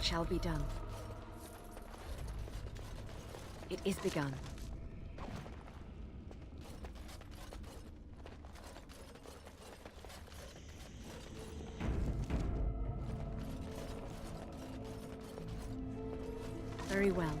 shall be done. It is begun. Very well.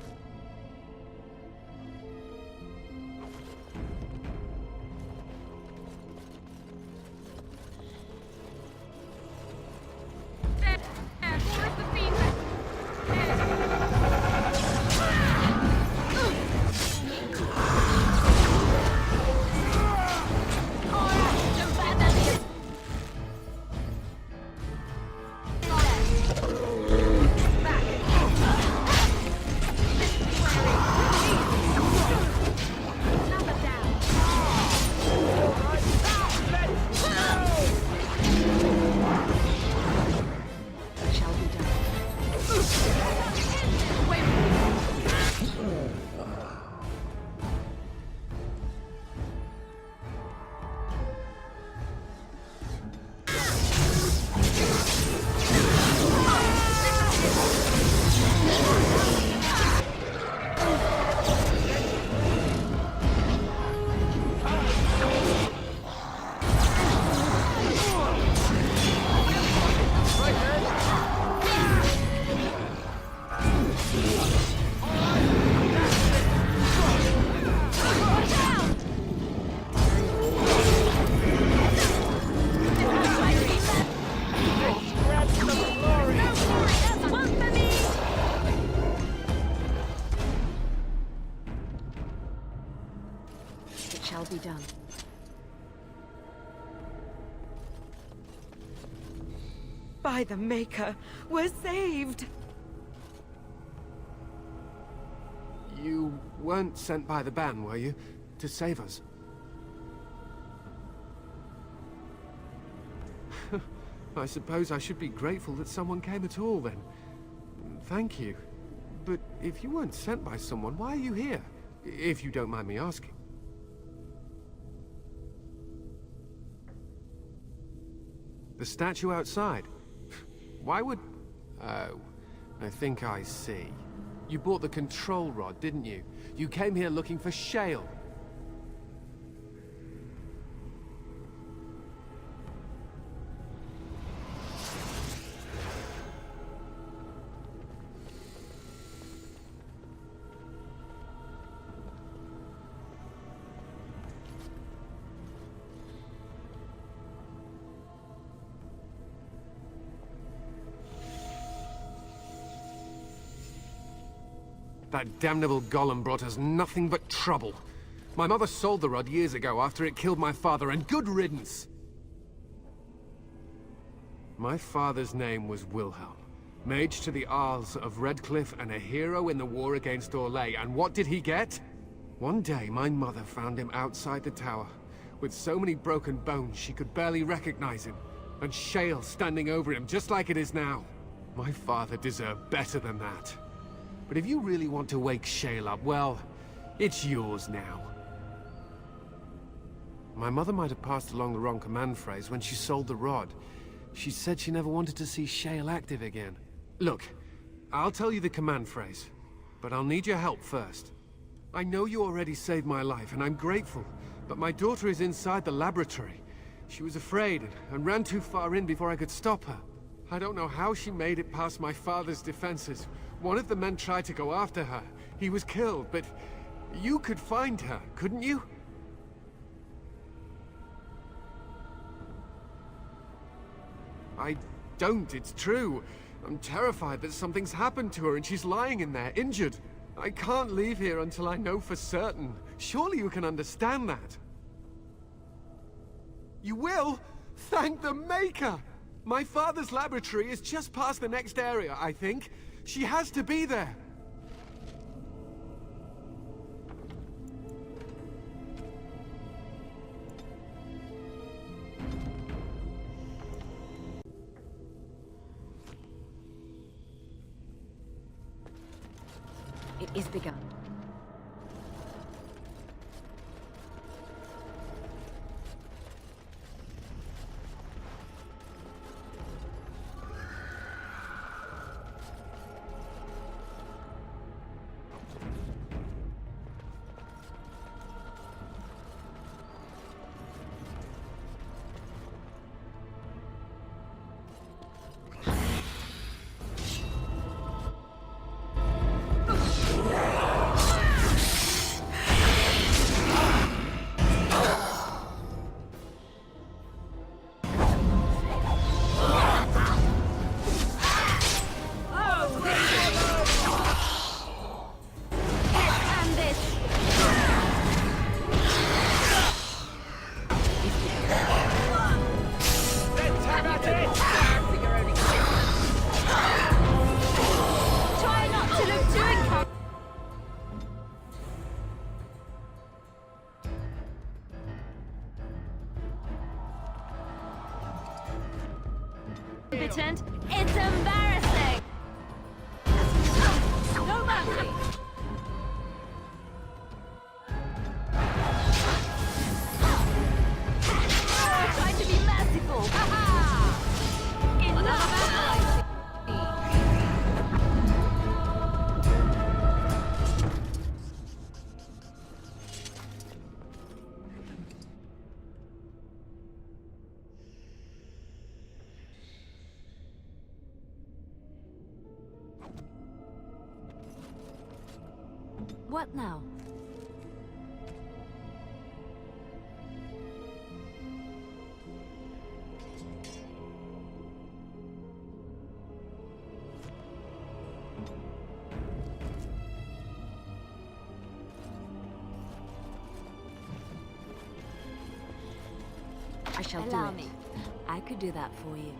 Be done. By the Maker, we're saved! You weren't sent by the ban, were you? To save us? I suppose I should be grateful that someone came at all, then. Thank you. But if you weren't sent by someone, why are you here? If you don't mind me asking. The statue outside? Why would... Oh, I think I see. You bought the control rod, didn't you? You came here looking for Shale. That damnable golem brought us nothing but trouble. My mother sold the rod years ago after it killed my father, and good riddance! My father's name was Wilhelm, mage to the Isles of Redcliffe and a hero in the war against Orlais, and what did he get? One day, my mother found him outside the tower, with so many broken bones she could barely recognize him, and Shale standing over him just like it is now. My father deserved better than that. But if you really want to wake Shale up, well, it's yours now. My mother might have passed along the wrong command phrase when she sold the rod. She said she never wanted to see Shale active again. Look, I'll tell you the command phrase, but I'll need your help first. I know you already saved my life, and I'm grateful, but my daughter is inside the laboratory. She was afraid and ran too far in before I could stop her. I don't know how she made it past my father's defenses. One of the men tried to go after her. He was killed, but you could find her, couldn't you? I don't, it's true. I'm terrified that something's happened to her and she's lying in there, injured. I can't leave here until I know for certain. Surely you can understand that. You will? Thank the Maker! My father's laboratory is just past the next area, I think. She has to be there. It is begun. Incompetent. It's embarrassing. No mercy. Try to be merciful. Another battle. What now? I shall Allow do it. me. I could do that for you.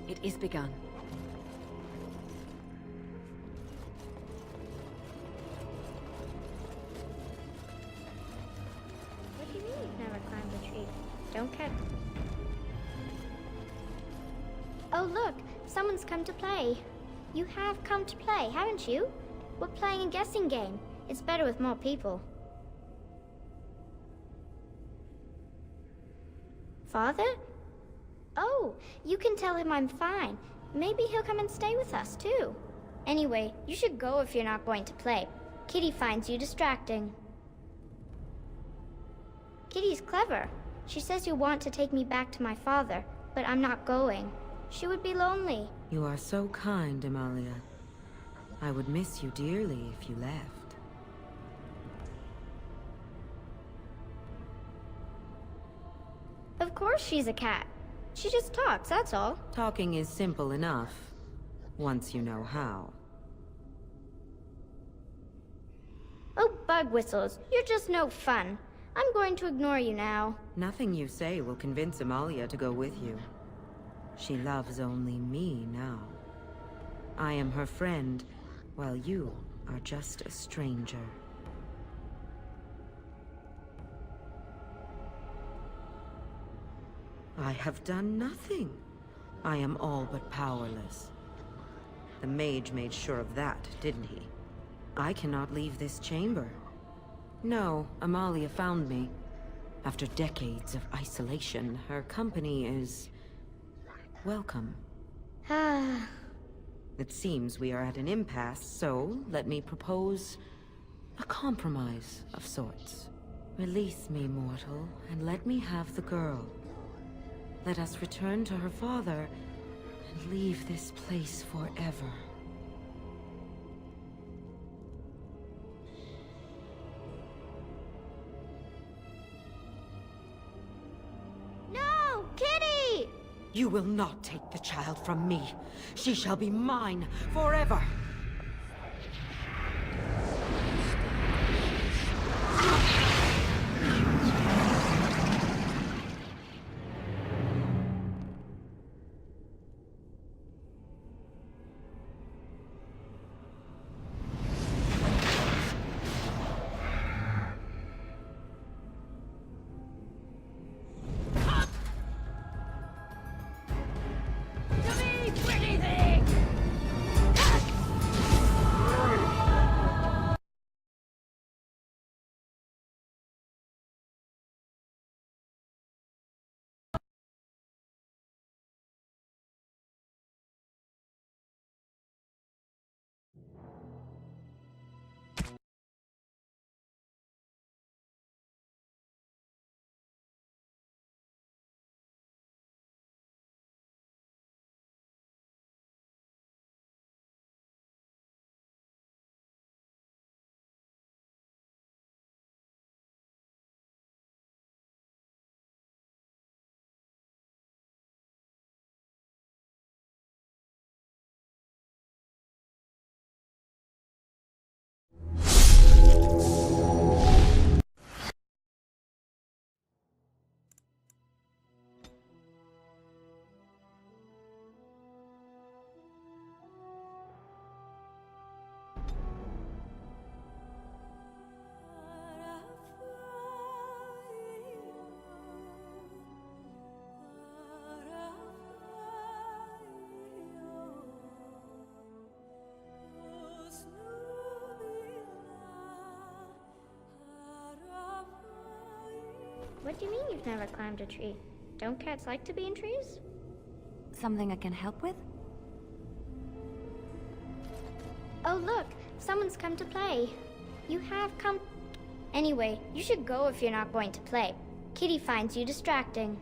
It is begun. What do you mean you've never climbed a tree? Don't catch. Oh look, someone's come to play. You have come to play, haven't you? We're playing a guessing game. It's better with more people. Father? Oh, you can tell him I'm fine. Maybe he'll come and stay with us, too. Anyway, you should go if you're not going to play. Kitty finds you distracting. Kitty's clever. She says you'll want to take me back to my father, but I'm not going. She would be lonely. You are so kind, Amalia. I would miss you dearly if you left. Of course she's a cat. She just talks, that's all. Talking is simple enough, once you know how. Oh, bug whistles. You're just no fun. I'm going to ignore you now. Nothing you say will convince Amalia to go with you. She loves only me now. I am her friend, while you are just a stranger. I have done nothing. I am all but powerless. The mage made sure of that, didn't he? I cannot leave this chamber. No, Amalia found me. After decades of isolation, her company is welcome. Ah. It seems we are at an impasse, so let me propose a compromise of sorts. Release me, mortal, and let me have the girl. Let us return to her father and leave this place forever. No! Kitty! You will not take the child from me. She shall be mine forever. What do you mean you've never climbed a tree? Don't cats like to be in trees? Something I can help with? Oh look, someone's come to play. You have come... Anyway, you should go if you're not going to play. Kitty finds you distracting.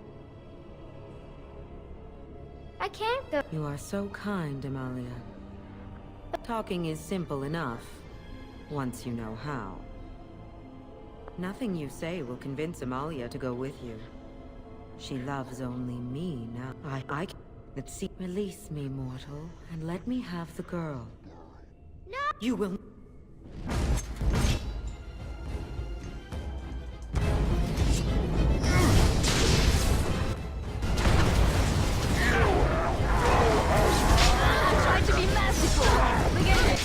I can't go. You are so kind, Amalia. Talking is simple enough, once you know how. Nothing you say will convince Amalia to go with you. She loves only me now. Let's see. Release me, mortal, and let me have the girl. No! You will... Try to be merciful. We get it.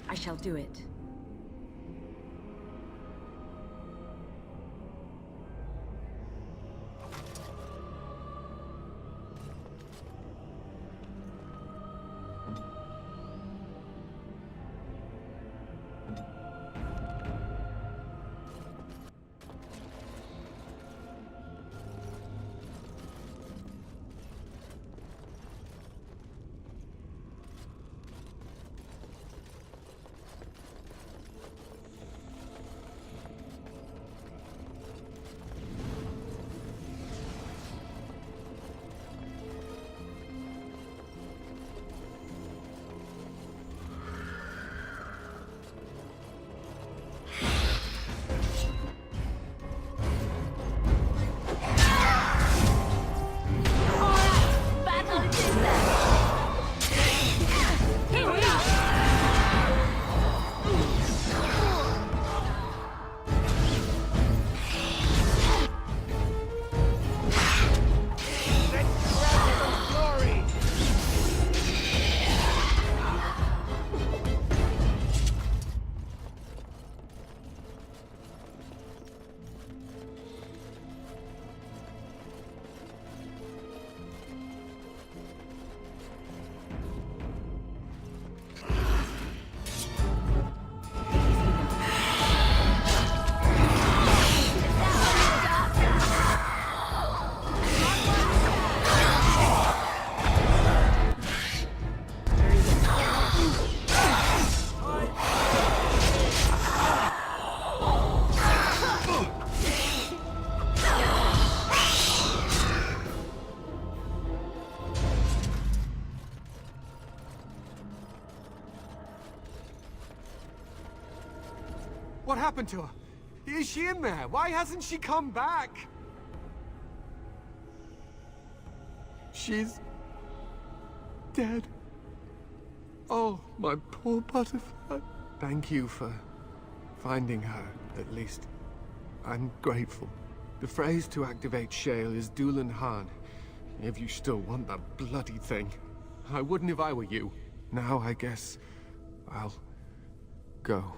I shall do it. What happened to her? Is she in there? Why hasn't she come back? She's... dead. Oh, my poor butterfly. Thank you for finding her, at least. I'm grateful. The phrase to activate Shale is Dulan Han. If you still want that bloody thing. I wouldn't if I were you. Now I guess I'll go.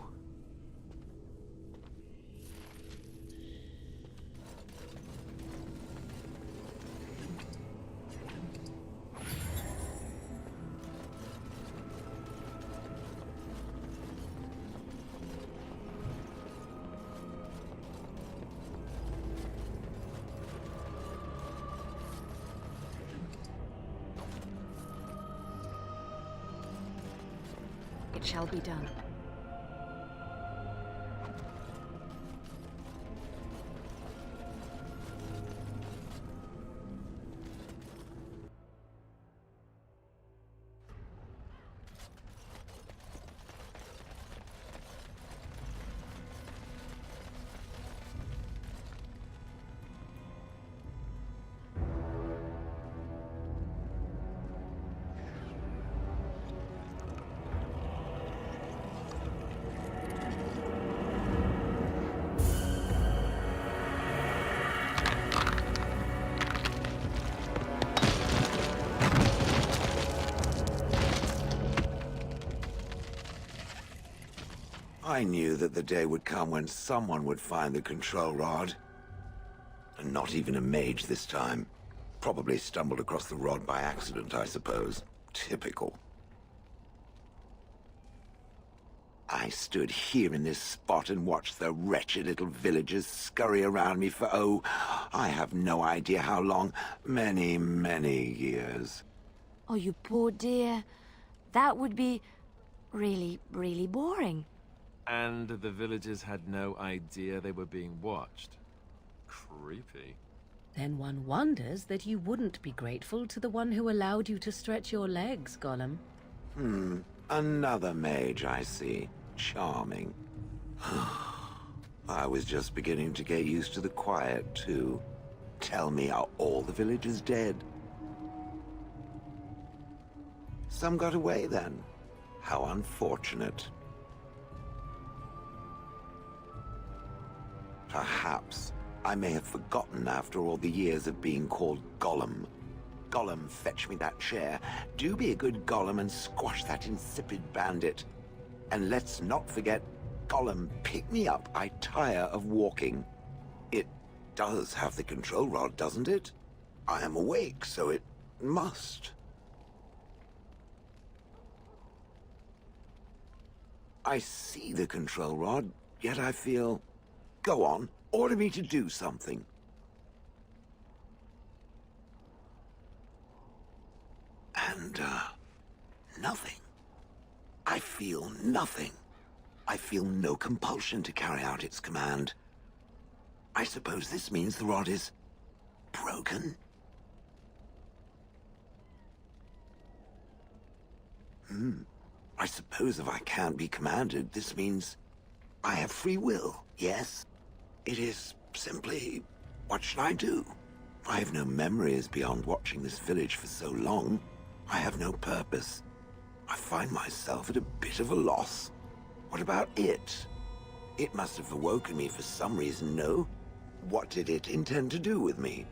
It shall be done. I knew that the day would come when someone would find the control rod. And not even a mage this time. Probably stumbled across the rod by accident, I suppose. Typical. I stood here in this spot and watched the wretched little villagers scurry around me for, oh, I have no idea how long. Many, many years. Oh, you poor dear. That would be really, really boring. And the villagers had no idea they were being watched. Creepy. Then one wonders that you wouldn't be grateful to the one who allowed you to stretch your legs, Gollum. Another mage, I see. Charming. I was just beginning to get used to the quiet, too. Tell me, are all the villagers dead? Some got away, then. How unfortunate. Perhaps I may have forgotten after all the years of being called Gollum. Gollum, fetch me that chair. Do be a good Gollum and squash that insipid bandit. And let's not forget, Gollum, pick me up. I tire of walking. It does have the control rod, doesn't it? I am awake, so it must. I see the control rod, yet I feel... Go on, order me to do something. And, nothing. I feel nothing. I feel no compulsion to carry out its command. I suppose this means the rod is... broken? I suppose if I can't be commanded, this means I have free will, yes? It is simply, what should I do? I have no memories beyond watching this village for so long. I have no purpose. I find myself at a bit of a loss. What about it? It must have awoken me for some reason, no? What did it intend to do with me?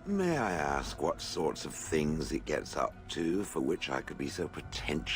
May I ask what sorts of things it gets up to for which I could be so pretentious?